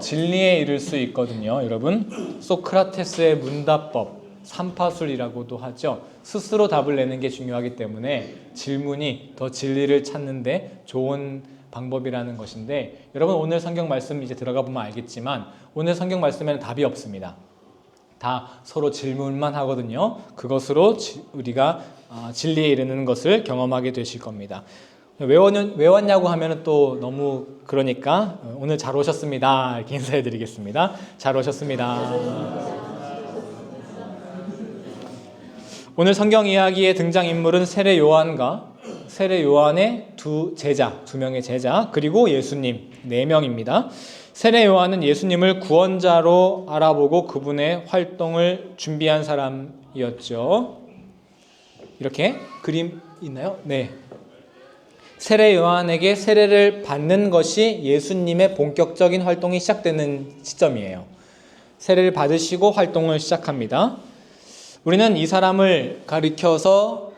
진리에 이를 수 있거든요. 여러분, 소크라테스의 문답법, 삼파술이라고도 하죠. 스스로 답을 내는 게 중요하기 때문에 질문이 더 진리를 찾는데 좋은 방법이라는 것인데, 여러분 오늘 성경 말씀 이제 들어가 보면 알겠지만 오늘 성경 말씀에는 답이 없습니다. 다 서로 질문만 하거든요. 그것으로 우리가 진리에 이르는 것을 경험하게 되실 겁니다. 왜 왔냐고 하면 또 너무 그러니까 오늘 잘 오셨습니다 이렇게 인사해 드리겠습니다. 잘 오셨습니다. 오늘 성경 이야기의 등장인물은 세례 요한과 세례 요한의 두 명의 제자, 그리고 예수님 4명입니다. 세례 요한은 예수님을 구원자로 알아보고 그분의 활동을 준비한 사람이었죠. 이렇게 그림 있나요? 네. 세례 요한에게 세례를 받는 것이 예수님의 본격적인 활동이 시작되는 시점이에요. 세례를 받으시고 활동을 시작합니다. 우리는 이 사람을 가리켜서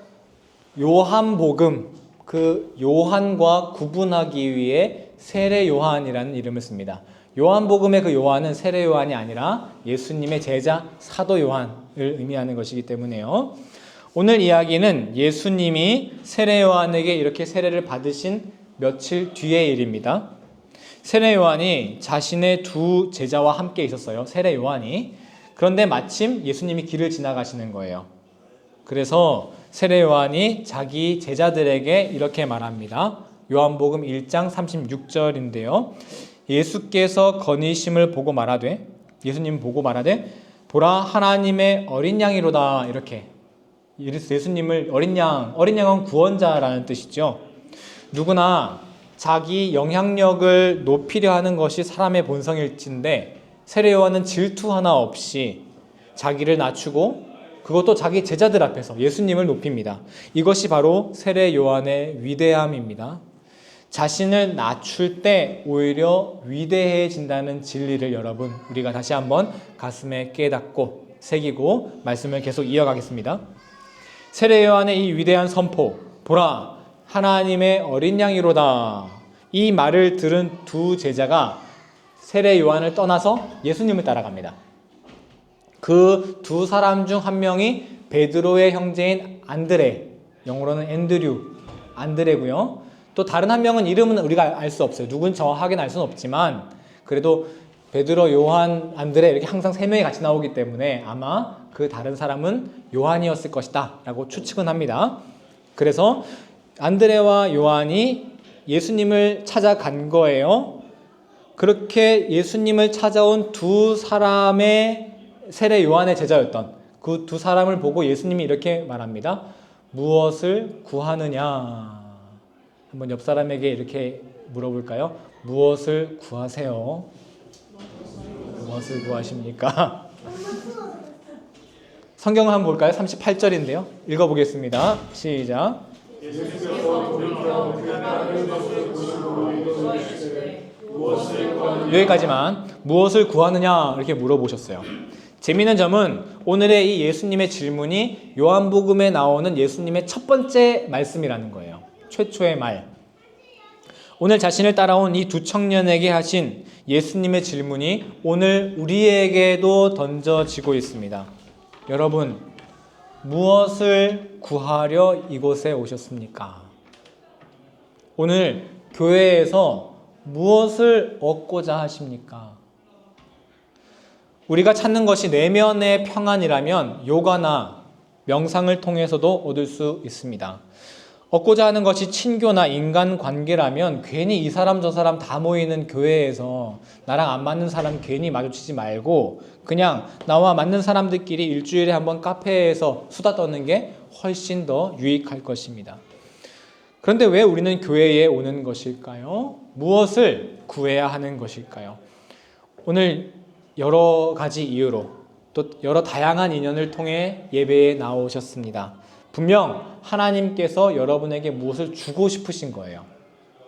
요한복음, 그 요한과 구분하기 위해 세례 요한이라는 이름을 씁니다. 요한복음의 그 요한은 세례 요한이 아니라 예수님의 제자 사도 요한을 의미하는 것이기 때문에요. 오늘 이야기는 예수님이 세례 요한에게 이렇게 세례를 받으신 며칠 뒤의 일입니다. 세례 요한이 자신의 두 제자와 함께 있었어요. 세례 요한이. 그런데 마침 예수님이 길을 지나가시는 거예요. 그래서 세례 요한이 자기 제자들에게 이렇게 말합니다. 요한복음 1장 36절인데요. 예수께서 거니심을 보고 말하되, 예수님 보고 말하되, 보라 하나님의 어린 양이로다. 이렇게 예수님을 어린 양은 구원자라는 뜻이죠. 누구나 자기 영향력을 높이려 하는 것이 사람의 본성일진데 세례 요한은 질투 하나 없이 자기를 낮추고 그것도 자기 제자들 앞에서 예수님을 높입니다. 이것이 바로 세례 요한의 위대함입니다. 자신을 낮출 때 오히려 위대해진다는 진리를 여러분 우리가 다시 한번 가슴에 깨닫고 새기고 말씀을 계속 이어가겠습니다. 세례 요한의 이 위대한 선포, 보라 하나님의 어린 양이로다. 이 말을 들은 두 제자가 세례 요한을 떠나서 예수님을 따라갑니다. 그 두 사람 중 한 명이 베드로의 형제인 안드레, 영어로는 안드레고요. 또 다른 한 명은 이름은 우리가 알 수 없어요. 누군 정확하게는 알 수는 없지만 그래도 베드로, 요한, 안드레 이렇게 항상 3명이 같이 나오기 때문에 아마 그 다른 사람은 요한이었을 것이다 라고 추측은 합니다. 그래서 안드레와 요한이 예수님을 찾아간 거예요. 그렇게 예수님을 찾아온 두 사람의 세례 요한의 제자였던 그 두 사람을 보고 예수님이 이렇게 말합니다. 무엇을 구하느냐? 한번 옆 사람에게 이렇게 물어볼까요? 무엇을 구하세요? 무엇을 구하십니까? 성경을 한번 볼까요? 38절인데요. 읽어보겠습니다. 시작. 여기까지만. 무엇을 구하느냐 이렇게 물어보셨어요. 재미있는 점은 오늘의 이 예수님의 질문이 요한복음에 나오는 예수님의 첫 번째 말씀이라는 거예요. 최초의 말. 오늘 자신을 따라온 이 두 청년에게 하신 예수님의 질문이 오늘 우리에게도 던져지고 있습니다. 여러분, 무엇을 구하려 이곳에 오셨습니까? 오늘 교회에서 무엇을 얻고자 하십니까? 우리가 찾는 것이 내면의 평안이라면 요가나 명상을 통해서도 얻을 수 있습니다. 얻고자 하는 것이 친교나 인간관계라면 괜히 이 사람 저 사람 다 모이는 교회에서 나랑 안 맞는 사람 괜히 마주치지 말고 그냥 나와 맞는 사람들끼리 일주일에 한번 카페에서 수다 떠는 게 훨씬 더 유익할 것입니다. 그런데 왜 우리는 교회에 오는 것일까요? 무엇을 구해야 하는 것일까요? 오늘 여러 가지 이유로 또 여러 다양한 인연을 통해 예배에 나오셨습니다. 분명 하나님께서 여러분에게 무엇을 주고 싶으신 거예요.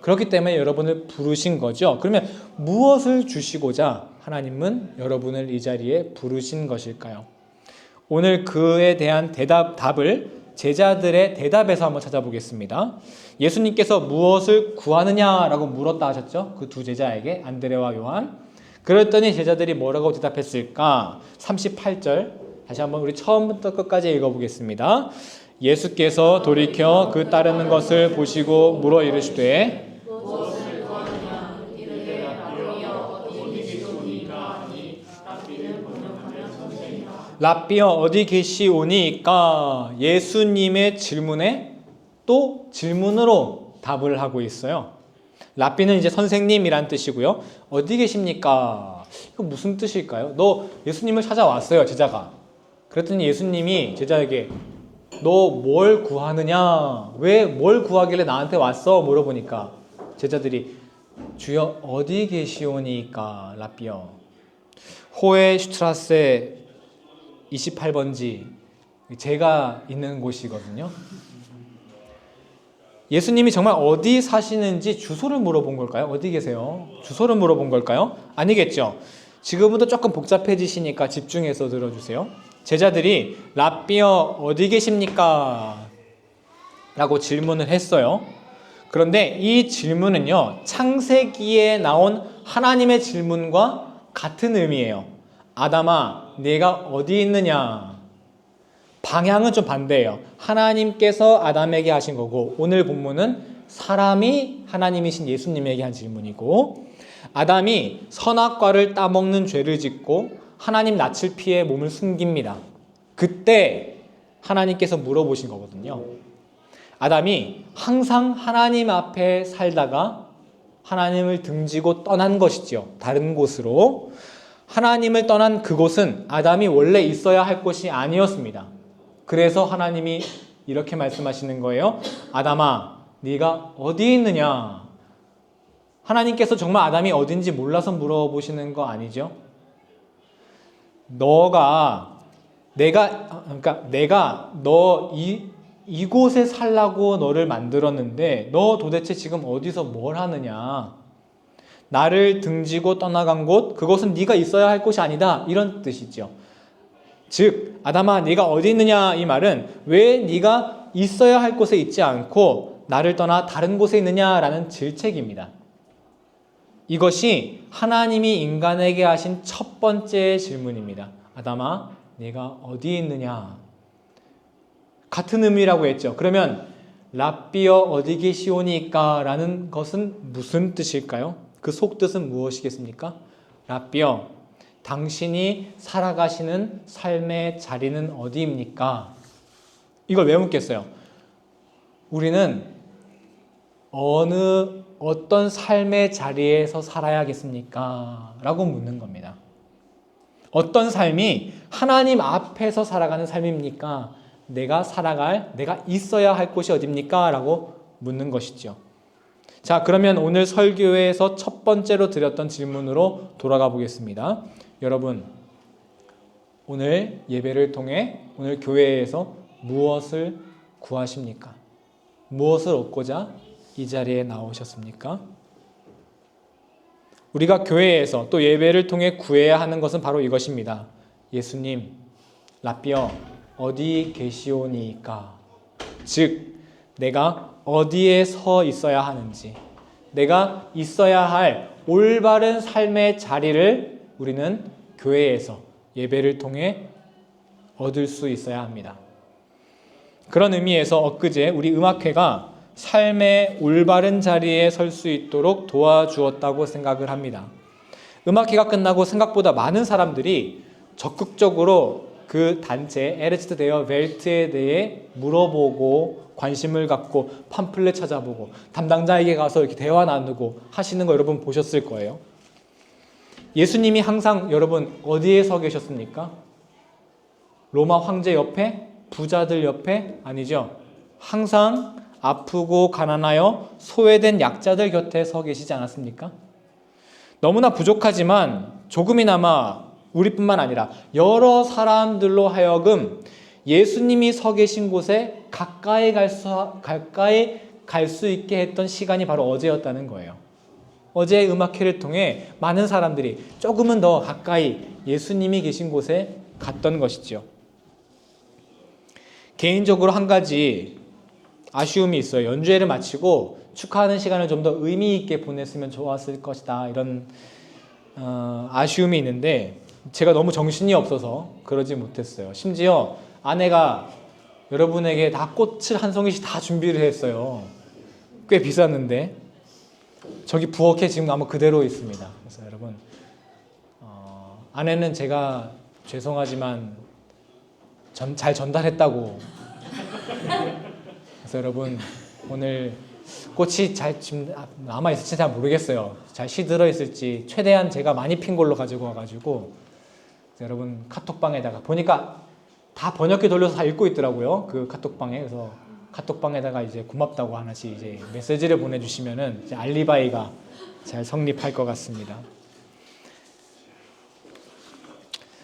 그렇기 때문에 여러분을 부르신 거죠. 그러면 무엇을 주시고자 하나님은 여러분을 이 자리에 부르신 것일까요? 오늘 그에 대한 답을 제자들의 대답에서 한번 찾아보겠습니다. 예수님께서 무엇을 구하느냐라고 물었다 하셨죠. 그 두 제자에게, 안드레와 요한. 그랬더니 제자들이 뭐라고 대답했을까? 38절 다시 한번 우리 처음부터 끝까지 읽어보겠습니다. 예수께서 돌이켜 그 따르는 것을 보시고 물어 이르시되 랍비여 어디 계시오니까? 예수님의 질문에 또 질문으로 답을 하고 있어요. 랍비는 이제 선생님이란 뜻이고요. 어디 계십니까? 이거 무슨 뜻일까요? 너 예수님을 찾아왔어요, 제자가. 그랬더니 예수님이 제자에게 너 뭘 구하느냐? 왜 뭘 구하길래 나한테 왔어? 물어보니까 제자들이 주여 어디 계시오니까? 랍비여. 호에 슈트라세 28번지 제가 있는 곳이거든요. 예수님이 정말 어디 사시는지 주소를 물어본 걸까요? 어디 계세요? 주소를 물어본 걸까요? 아니겠죠. 지금부터 조금 복잡해지시니까 집중해서 들어주세요. 제자들이 랍비여 어디 계십니까? 라고 질문을 했어요. 그런데 이 질문은요, 창세기에 나온 하나님의 질문과 같은 의미예요. 아담아, 네가 어디 있느냐? 방향은 좀 반대예요. 하나님께서 아담에게 하신 거고, 오늘 본문은 사람이 하나님이신 예수님에게 한 질문이고, 아담이 선악과를 따먹는 죄를 짓고 하나님 낯을 피해 몸을 숨깁니다. 그때 하나님께서 물어보신 거거든요. 아담이 항상 하나님 앞에 살다가 하나님을 등지고 떠난 것이죠. 다른 곳으로. 하나님을 떠난 그곳은 아담이 원래 있어야 할 곳이 아니었습니다. 그래서 하나님이 이렇게 말씀하시는 거예요. 아담아, 네가 어디 있느냐? 하나님께서 정말 아담이 어딘지 몰라서 물어보시는 거 아니죠? 내가 너 이곳에 살라고 너를 만들었는데 너 도대체 지금 어디서 뭘 하느냐? 나를 등지고 떠나간 곳, 그것은 네가 있어야 할 곳이 아니다. 이런 뜻이죠. 즉, 아담아, 네가 어디 있느냐? 이 말은 왜 네가 있어야 할 곳에 있지 않고 나를 떠나 다른 곳에 있느냐라는 질책입니다. 이것이 하나님이 인간에게 하신 첫 번째 질문입니다. 아담아, 네가 어디 있느냐? 같은 의미라고 했죠. 그러면 랍비여 어디 계시오니까 라는 것은 무슨 뜻일까요? 그 속뜻은 무엇이겠습니까? 랍비여, 당신이 살아가시는 삶의 자리는 어디입니까? 이걸 왜 묻겠어요? 우리는 어떤 삶의 자리에서 살아야겠습니까? 라고 묻는 겁니다. 어떤 삶이 하나님 앞에서 살아가는 삶입니까? 내가 있어야 할 곳이 어딥니까? 라고 묻는 것이죠. 자, 그러면 오늘 설교에서 첫 번째로 드렸던 질문으로 돌아가 보겠습니다. 여러분, 오늘 예배를 통해 오늘 교회에서 무엇을 구하십니까? 무엇을 얻고자 이 자리에 나오셨습니까? 우리가 교회에서 또 예배를 통해 구해야 하는 것은 바로 이것입니다. 예수님, 랍비여, 어디 계시오니까? 즉, 내가 어디에 서 있어야 하는지, 내가 있어야 할 올바른 삶의 자리를 우리는 교회에서 예배를 통해 얻을 수 있어야 합니다. 그런 의미에서 엊그제 우리 음악회가 삶의 올바른 자리에 설 수 있도록 도와주었다고 생각을 합니다. 음악회가 끝나고 생각보다 많은 사람들이 적극적으로 그 단체 에르츠트 데어 웰트에 대해 물어보고 관심을 갖고 팜플렛 찾아보고 담당자에게 가서 이렇게 대화 나누고 하시는 거 여러분 보셨을 거예요. 예수님이 항상 여러분 어디에 서 계셨습니까? 로마 황제 옆에? 부자들 옆에? 아니죠. 항상 아프고 가난하여 소외된 약자들 곁에 서 계시지 않았습니까? 너무나 부족하지만 조금이나마 우리뿐만 아니라 여러 사람들로 하여금 예수님이 서 계신 곳에 가까이 갈 수 있게 했던 시간이 바로 어제였다는 거예요. 어제 음악회를 통해 많은 사람들이 조금은 더 가까이 예수님이 계신 곳에 갔던 것이죠. 개인적으로 한 가지 아쉬움이 있어요. 연주회를 마치고 축하하는 시간을 좀 더 의미 있게 보냈으면 좋았을 것이다. 이런 아쉬움이 있는데 제가 너무 정신이 없어서 그러지 못했어요. 심지어 아내가 여러분에게 다 꽃을 한 송이씩 다 준비를 했어요. 꽤 비쌌는데 저기 부엌에 지금 아마 그대로 있습니다. 그래서 여러분 아내는 제가 죄송하지만 잘 전달했다고. 그래서 여러분 오늘 꽃이 잘 지금 남아 있을지 잘 모르겠어요. 잘 시들어 있을지 최대한 제가 많이 핀 걸로 가지고 와가지고 여러분 카톡방에다가 보니까 다 번역기 돌려서 다 읽고 있더라고요. 그 카톡방에. 그래서 카톡방에다가 이제 고맙다고 하나씩 이제 메시지를 보내주시면은 이제 알리바이가 잘 성립할 것 같습니다.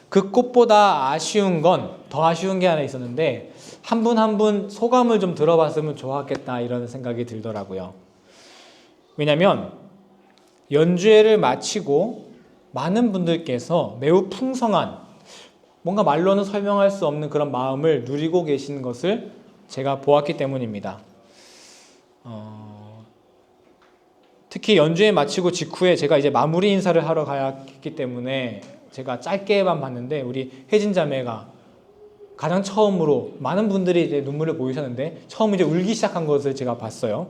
그 꽃보다 아쉬운 건 더 아쉬운 게 하나 있었는데 한 분 한 분 소감을 좀 들어봤으면 좋았겠다 이런 생각이 들더라고요. 왜냐하면 연주회를 마치고 많은 분들께서 매우 풍성한 뭔가 말로는 설명할 수 없는 그런 마음을 누리고 계신 것을 제가 보았기 때문입니다. 특히 연주회 마치고 직후에 제가 이제 마무리 인사를 하러 가야 했기 때문에 제가 짧게만 봤는데 우리 혜진 자매가 가장 처음으로 많은 분들이 이제 눈물을 보이셨는데 처음 이제 울기 시작한 것을 제가 봤어요.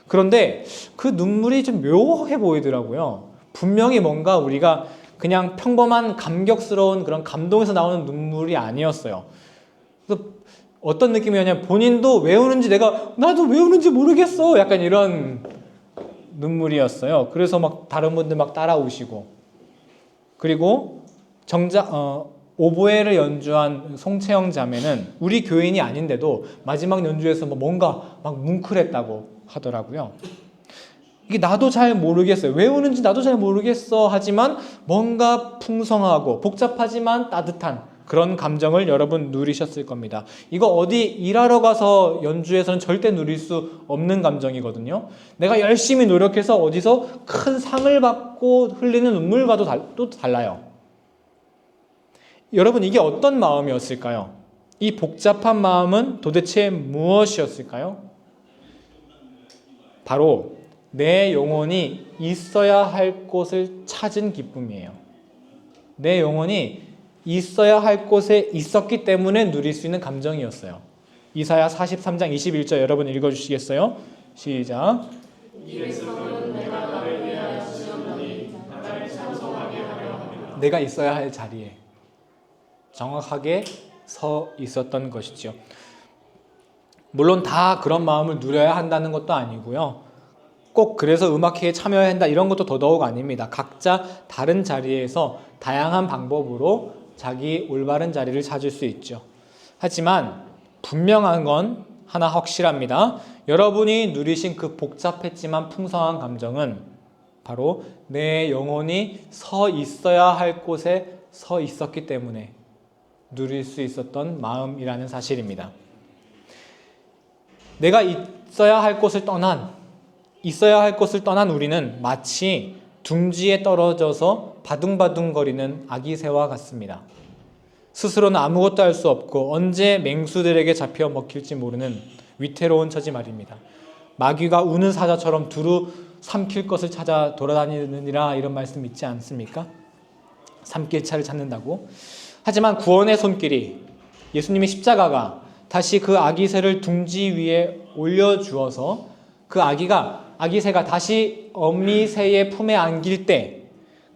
그런데 그 눈물이 좀 묘해 보이더라고요. 분명히 뭔가 우리가 그냥 평범한 감격스러운 그런 감동에서 나오는 눈물이 아니었어요. 그래서 어떤 느낌이었냐면 본인도 왜 우는지 나도 왜 우는지 모르겠어. 약간 이런 눈물이었어요. 그래서 막 다른 분들 막 따라오시고 그리고 정작 오보에를 연주한 송채영 자매는 우리 교인이 아닌데도 마지막 연주에서 뭔가 막 뭉클했다고 하더라고요. 이게 나도 잘 모르겠어요. 왜 우는지 나도 잘 모르겠어. 하지만 뭔가 풍성하고 복잡하지만 따뜻한 그런 감정을 여러분 누리셨을 겁니다. 이거 어디 일하러 가서 연주에서는 절대 누릴 수 없는 감정이거든요. 내가 열심히 노력해서 어디서 큰 상을 받고 흘리는 눈물과도 또 달라요. 여러분 이게 어떤 마음이었을까요? 이 복잡한 마음은 도대체 무엇이었을까요? 바로 내 영혼이 있어야 할 곳을 찾은 기쁨이에요. 내 영혼이 있어야 할 곳에 있었기 때문에 누릴 수 있는 감정이었어요. 이사야 43장 21절 여러분 읽어주시겠어요? 시작. 내가 있어야 할 자리에 정확하게 서 있었던 것이죠. 물론 다 그런 마음을 누려야 한다는 것도 아니고요. 꼭 그래서 음악회에 참여해야 한다 이런 것도 더더욱 아닙니다. 각자 다른 자리에서 다양한 방법으로 자기 올바른 자리를 찾을 수 있죠. 하지만 분명한 건 하나 확실합니다. 여러분이 누리신 그 복잡했지만 풍성한 감정은 바로 내 영혼이 서 있어야 할 곳에 서 있었기 때문에 누릴 수 있었던 마음이라는 사실입니다. 내가 있어야 할 곳을 떠난 우리는 마치 둥지에 떨어져서 바둥바둥거리는 아기 새와 같습니다. 스스로는 아무것도 할 수 없고 언제 맹수들에게 잡혀 먹힐지 모르는 위태로운 처지 말입니다. 마귀가 우는 사자처럼 두루 삼킬 것을 찾아 돌아다니느니라 이런 말씀 있지 않습니까? 삼킬 차를 찾는다고. 하지만 구원의 손길이 예수님의 십자가가 다시 그 아기 새를 둥지 위에 올려주어서 그 아기 새가 다시 어미 새의 품에 안길 때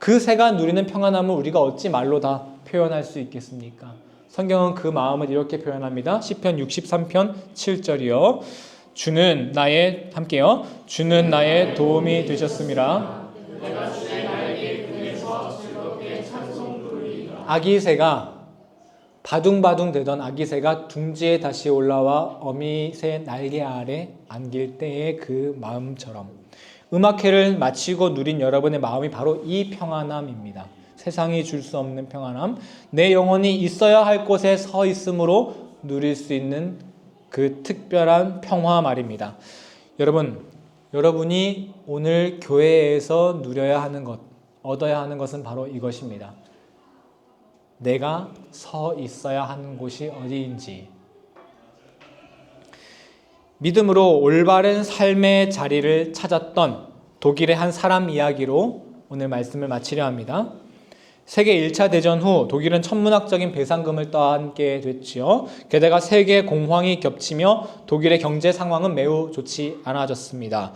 그 새가 누리는 평안함을 우리가 어찌 말로 다 표현할 수 있겠습니까? 성경은 그 마음을 이렇게 표현합니다. 시편 63편 7절이요. 주는 나의 도움이 되셨음이라. 아기 새가 바둥바둥 되던 아기 새가 둥지에 다시 올라와 어미 새 날개 아래 안길 때의 그 마음처럼 음악회를 마치고 누린 여러분의 마음이 바로 이 평안함입니다. 세상이 줄 수 없는 평안함, 내 영혼이 있어야 할 곳에 서 있음으로 누릴 수 있는 그 특별한 평화 말입니다. 여러분이 오늘 교회에서 누려야 하는 것, 얻어야 하는 것은 바로 이것입니다. 내가 서 있어야 하는 곳이 어디인지, 믿음으로 올바른 삶의 자리를 찾았던 독일의 한 사람 이야기로 오늘 말씀을 마치려 합니다. 세계 1차 대전 후 독일은 천문학적인 배상금을 떠안게 됐지요. 게다가 세계 공황이 겹치며 독일의 경제 상황은 매우 좋지 않아졌습니다.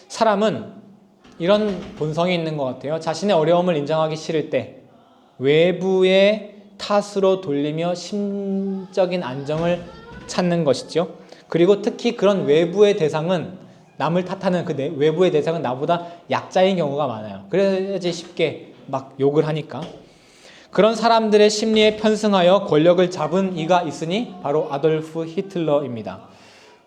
사람은 이런 본성이 있는 것 같아요. 자신의 어려움을 인정하기 싫을 때 외부의 탓으로 돌리며 심적인 안정을 찾는 것이죠. 그리고 특히 그런 외부의 대상은 남을 탓하는 그 외부의 대상은 나보다 약자인 경우가 많아요. 그래야지 쉽게 막 욕을 하니까. 그런 사람들의 심리에 편승하여 권력을 잡은 이가 있으니 바로 아돌프 히틀러입니다.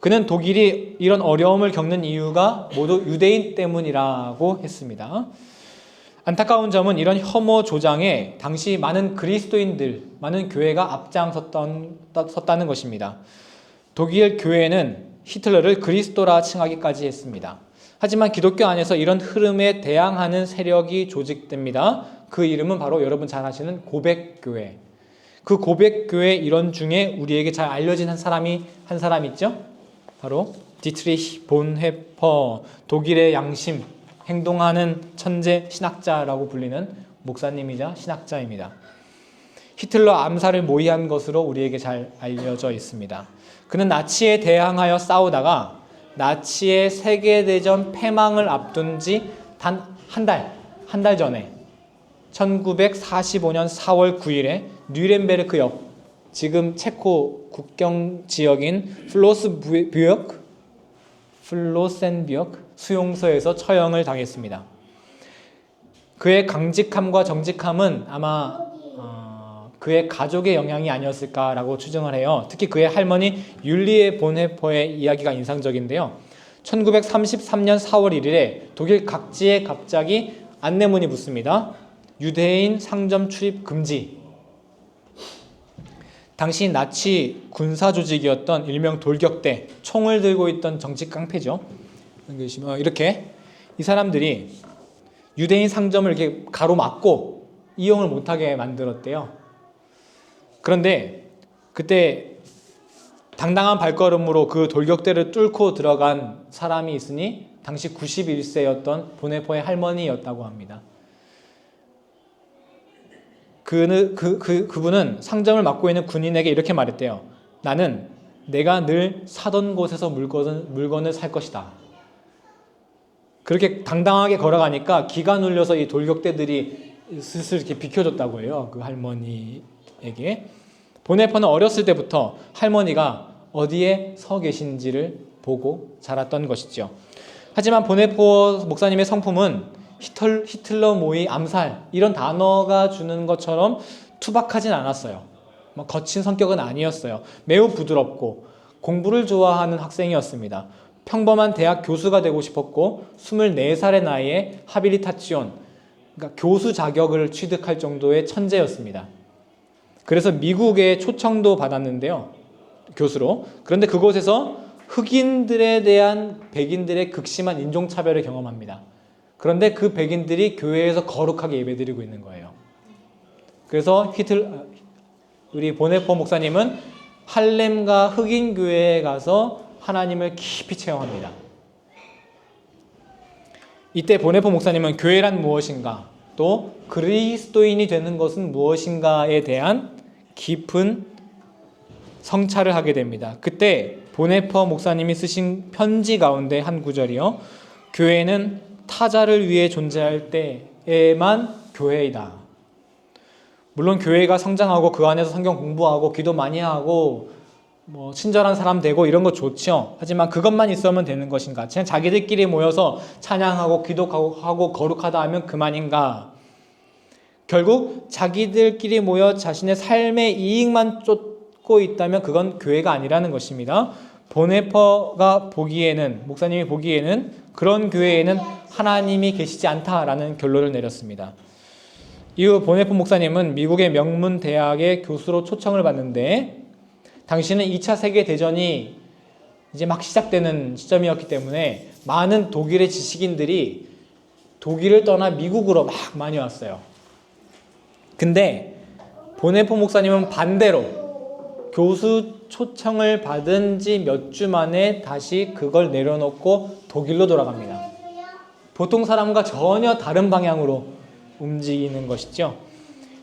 그는 독일이 이런 어려움을 겪는 이유가 모두 유대인 때문이라고 했습니다. 안타까운 점은 이런 혐오 조장에 당시 많은 그리스도인들, 많은 교회가 앞장섰다는 것입니다. 독일 교회는 히틀러를 그리스도라 칭하기까지 했습니다. 하지만 기독교 안에서 이런 흐름에 대항하는 세력이 조직됩니다. 그 이름은 바로 여러분 잘 아시는 고백교회. 그 고백교회 일원 중에 우리에게 잘 알려진 한 사람 있죠? 바로 디트리히 본헤퍼, 독일의 양심, 행동하는 천재 신학자라고 불리는 목사님이자 신학자입니다. 히틀러 암살을 모의한 것으로 우리에게 잘 알려져 있습니다. 그는 나치에 대항하여 싸우다가 나치의 세계대전 패망을 앞둔 지 단 한 달 전에 1945년 4월 9일에 뉘렌베르크역, 지금 체코 국경 지역인 플로센비역 수용소에서 처형을 당했습니다. 그의 강직함과 정직함은 아마 그의 가족의 영향이 아니었을까라고 추정을 해요. 특히 그의 할머니 율리에 본헤퍼의 이야기가 인상적인데요. 1933년 4월 1일에 독일 각지에 갑자기 안내문이 붙습니다. 유대인 상점 출입 금지. 당시 나치 군사 조직이었던 일명 돌격대, 총을 들고 있던 정치 깡패죠. 이렇게 이 사람들이 유대인 상점을 이렇게 가로막고 이용을 못하게 만들었대요. 그런데 그때 당당한 발걸음으로 그 돌격대를 뚫고 들어간 사람이 있으니 당시 91세였던 보네포의 할머니였다고 합니다. 그분은 상점을 맡고 있는 군인에게 이렇게 말했대요. 나는 내가 늘 사던 곳에서 물건을 살 것이다. 그렇게 당당하게 걸어가니까 기가 눌려서 이 돌격대들이 슬슬 이렇게 비켜줬다고 해요. 그 할머니에게. 보네퍼는 어렸을 때부터 할머니가 어디에 서 계신지를 보고 자랐던 것이죠. 하지만 보네포 목사님의 성품은 히틀러 모의, 암살 이런 단어가 주는 것처럼 투박하진 않았어요. 거친 성격은 아니었어요. 매우 부드럽고 공부를 좋아하는 학생이었습니다. 평범한 대학 교수가 되고 싶었고 24살의 나이에 하빌리타치온, 그러니까 교수 자격을 취득할 정도의 천재였습니다. 그래서 미국에 초청도 받았는데요. 교수로. 그런데 그곳에서 흑인들에 대한 백인들의 극심한 인종차별을 경험합니다. 그런데 그 백인들이 교회에서 거룩하게 예배드리고 있는 거예요. 그래서 우리 보네포 목사님은 할렘과 흑인 교회에 가서 하나님을 깊이 체험합니다. 이때 보네포 목사님은 교회란 무엇인가, 또 그리스도인이 되는 것은 무엇인가에 대한 깊은 성찰을 하게 됩니다. 그때 보네포 목사님이 쓰신 편지 가운데 한 구절이요. 교회는 타자를 위해 존재할 때에만 교회이다. 물론 교회가 성장하고 그 안에서 성경 공부하고 기도 많이 하고 친절한 사람 되고 이런 거 좋죠. 하지만 그것만 있으면 되는 것인가? 그냥 자기들끼리 모여서 찬양하고 기도하고 거룩하다 하면 그만인가? 결국 자기들끼리 모여 자신의 삶의 이익만 쫓고 있다면 그건 교회가 아니라는 것입니다. 보네퍼가 보기에는, 목사님이 보기에는 그런 교회에는 하나님이 계시지 않다라는 결론을 내렸습니다. 이후 보네퍼 목사님은 미국의 명문 대학의 교수로 초청을 받는데 당시는 2차 세계대전이 이제 막 시작되는 시점이었기 때문에 많은 독일의 지식인들이 독일을 떠나 미국으로 막 많이 왔어요. 근데 보네포 목사님은 반대로 교수 초청을 받은 지 몇 주 만에 다시 그걸 내려놓고 독일로 돌아갑니다. 보통 사람과 전혀 다른 방향으로 움직이는 것이죠.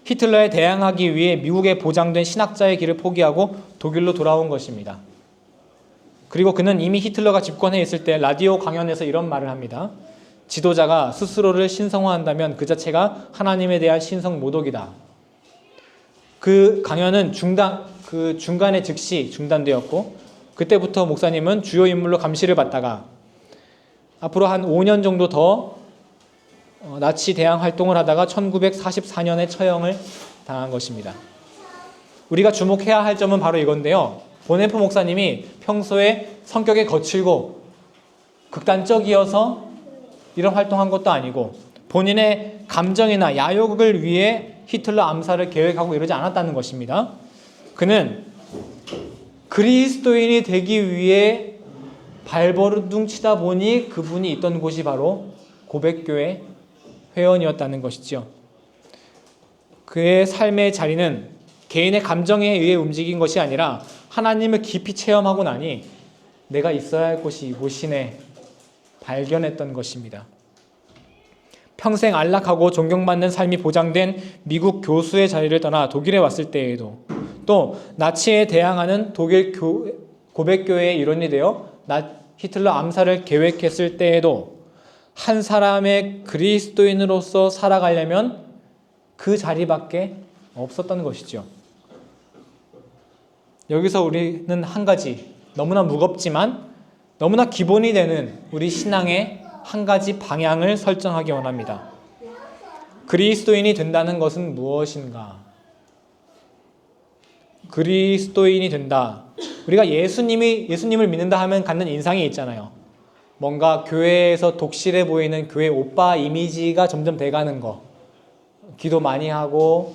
히틀러에 대항하기 위해 미국에 보장된 신학자의 길을 포기하고 독일로 돌아온 것입니다. 그리고 그는 이미 히틀러가 집권해 있을 때 라디오 강연에서 이런 말을 합니다. 지도자가 스스로를 신성화한다면 그 자체가 하나님에 대한 신성 모독이다. 그 강연은 중간에 즉시 중단되었고, 그때부터 목사님은 주요 인물로 감시를 받다가 앞으로 한 5년 정도 더 나치 대항 활동을 하다가 1944년에 처형을 당한 것입니다. 우리가 주목해야 할 점은 바로 이건데요. 보네포 목사님이 평소에 성격이 거칠고 극단적이어서 이런 활동한 것도 아니고, 본인의 감정이나 야욕을 위해 히틀러 암살을 계획하고 이러지 않았다는 것입니다. 그는 그리스도인이 되기 위해 발버둥 치다 보니 그분이 있던 곳이 바로 고백교회 회원이었다는 것이죠. 그의 삶의 자리는 개인의 감정에 의해 움직인 것이 아니라 하나님을 깊이 체험하고 나니 내가 있어야 할 곳이 이곳이네 발견했던 것입니다. 평생 안락하고 존경받는 삶이 보장된 미국 교수의 자리를 떠나 독일에 왔을 때에도, 또 나치에 대항하는 독일 고백교회의 일원이 되어 히틀러 암살을 계획했을 때에도 한 사람의 그리스도인으로서 살아가려면 그 자리밖에 없었던 것이죠. 여기서 우리는 한 가지, 너무나 무겁지만 너무나 기본이 되는 우리 신앙의 한 가지 방향을 설정하기 원합니다. 그리스도인이 된다는 것은 무엇인가? 그리스도인이 된다. 우리가 예수님을 믿는다 하면 갖는 인상이 있잖아요. 뭔가 교회에서 독실해 보이는 교회 오빠 이미지가 점점 돼가는 거. 기도 많이 하고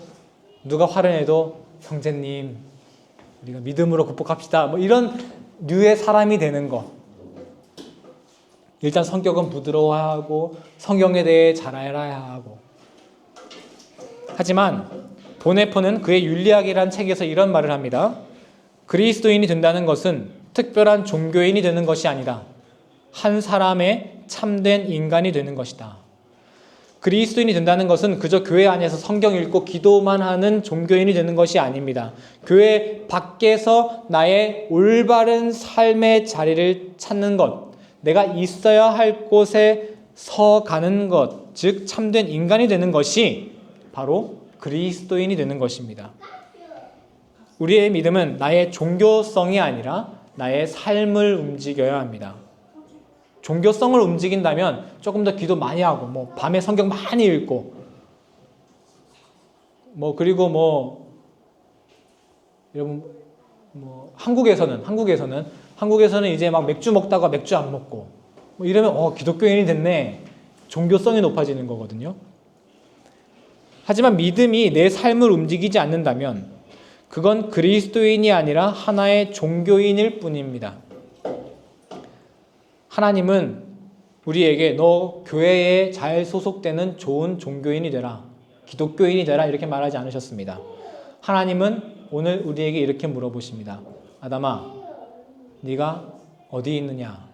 누가 화를 내도 형제님 우리가 믿음으로 극복합시다. 뭐 이런 류의 사람이 되는 거. 일단 성격은 부드러워하고 성경에 대해 잘 알아야 하고. 하지만 보네포는 그의 윤리학이라는 책에서 이런 말을 합니다. 그리스도인이 된다는 것은 특별한 종교인이 되는 것이 아니라 한 사람의 참된 인간이 되는 것이다. 그리스도인이 된다는 것은 그저 교회 안에서 성경 읽고 기도만 하는 종교인이 되는 것이 아닙니다. 교회 밖에서 나의 올바른 삶의 자리를 찾는 것, 내가 있어야 할 곳에 서 가는 것, 즉 참된 인간이 되는 것이 바로 그리스도인이 되는 것입니다. 우리의 믿음은 나의 종교성이 아니라 나의 삶을 움직여야 합니다. 종교성을 움직인다면 조금 더 기도 많이 하고, 밤에 성경 많이 읽고, 그리고 여러분, 한국에서는 이제 막 맥주 먹다가 맥주 안 먹고, 이러면, 기독교인이 됐네. 종교성이 높아지는 거거든요. 하지만 믿음이 내 삶을 움직이지 않는다면, 그건 그리스도인이 아니라 하나의 종교인일 뿐입니다. 하나님은 우리에게 너 교회에 잘 소속되는 좋은 종교인이 되라, 기독교인이 되라 이렇게 말하지 않으셨습니다. 하나님은 오늘 우리에게 이렇게 물어보십니다. 아담아, 네가 어디 있느냐?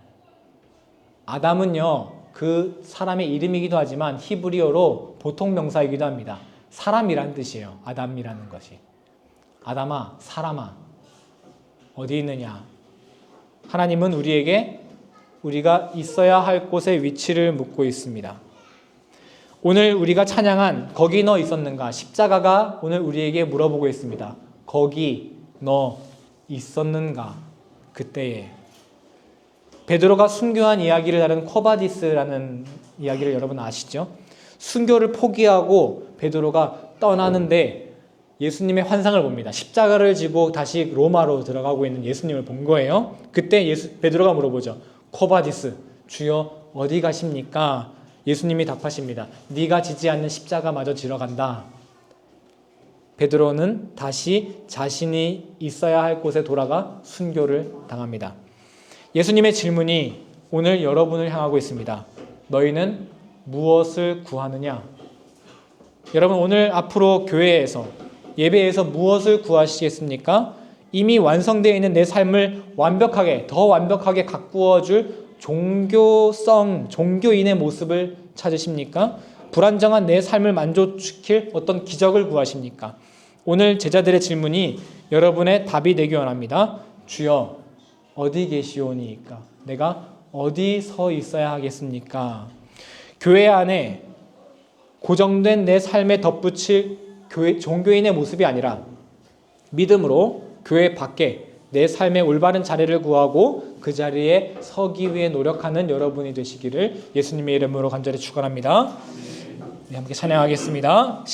아담은요, 그 사람의 이름이기도 하지만 히브리어로 보통 명사이기도 합니다. 사람이란 뜻이에요. 아담이라는 것이. 아담아, 사람아, 어디 있느냐? 하나님은 우리에게 우리가 있어야 할 곳의 위치를 묻고 있습니다. 오늘 우리가 찬양한 거기 너 있었는가? 십자가가 오늘 우리에게 물어보고 있습니다. 거기 너 있었는가? 그때에. 베드로가 순교한 이야기를 다룬 코바디스라는 이야기를 여러분 아시죠? 순교를 포기하고 베드로가 떠나는데 예수님의 환상을 봅니다. 십자가를 지고 다시 로마로 들어가고 있는 예수님을 본 거예요. 그때 베드로가 물어보죠. 코바디스, 주여 어디 가십니까? 예수님이 답하십니다. 네가 지지 않는 십자가마저 지러 간다. 베드로는 다시 자신이 있어야 할 곳에 돌아가 순교를 당합니다. 예수님의 질문이 오늘 여러분을 향하고 있습니다. 너희는 무엇을 구하느냐? 여러분, 오늘 앞으로 교회에서, 예배에서 무엇을 구하시겠습니까? 이미 완성되어 있는 내 삶을 더 완벽하게 가꾸어줄 종교인의 모습을 찾으십니까? 불안정한 내 삶을 만족시킬 어떤 기적을 구하십니까? 오늘 제자들의 질문이 여러분의 답이 되기 원합니다. 주여 어디 계시오니까? 내가 어디 서 있어야 하겠습니까? 교회 안에 고정된 내 삶에 덧붙일 종교인의 모습이 아니라 믿음으로 교회 밖에 내 삶의 올바른 자리를 구하고 그 자리에 서기 위해 노력하는 여러분이 되시기를 예수님의 이름으로 간절히 축원합니다. 네, 함께 찬양하겠습니다.